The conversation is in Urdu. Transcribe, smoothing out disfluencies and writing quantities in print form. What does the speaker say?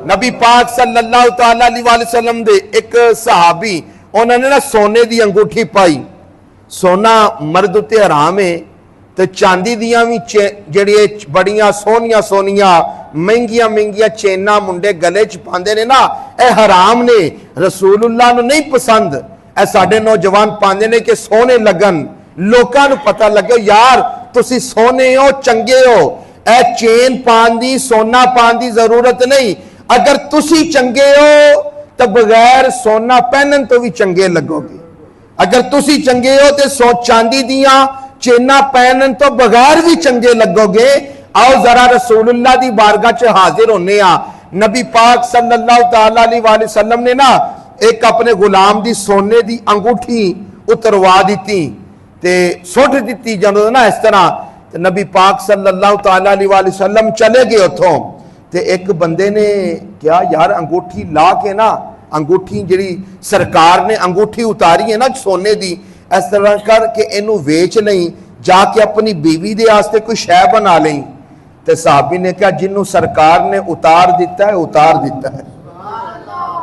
نبی پاک صلی اللہ تعالی علیہ وسلم دے ایک صحابی انہوں نے نا سونے دی انگوٹھی پائی. سونا مرد تے حرام ہے تے چاندی دیاں بھی جڑی بڑیاں سونیاں سونیاں مہنگیاں مہنگیاں چینا منڈے گلے چ پاندے نے نا اے حرام نے, رسول اللہ نو نہیں پسند. اے ساڈے نوجوان پاندے نے کہ سونے لگن, لوکاں نو پتہ لگے یار تسی سونے ہو چنگے ہو. اے چین پان دی سونا پان دی ضرورت نہیں. اگر تسی چنگے ہو تو بغیر سونا پہنن تو بھی چنگے لگو گے. اگر تسی چنگے ہو تو چاندی دیاں چینا پہنن تو بغیر بھی چنگے لگو گے. آؤ ذرا رسول اللہ دی بارگاہ چ حاضر ہونے آ. نبی پاک صلی اللہ تعالی علیہ وآلہ وسلم نے نا ایک اپنے غلام دی سونے دی انگوٹھی اتروا دیتی تے سٹ دیتی جنو نا اس طرح. نبی پاک صلی اللہ تعالی علیہ وآلہ وسلم چلے گئے اتھوں تے ایک بندے نے کیا یار انگوٹھی لا کے نا, انگوٹھی جڑی سرکار نے انگوٹھی اتاری ہے نا سونے دی, اس طرح کر کے انہوں ویچ نہیں جا کے اپنی بیوی دے آستے کوئی شے بنا لیں. تے صحابی نے کہا جنہوں سرکار نے اتار دیتا ہے اتار دیتا ہے.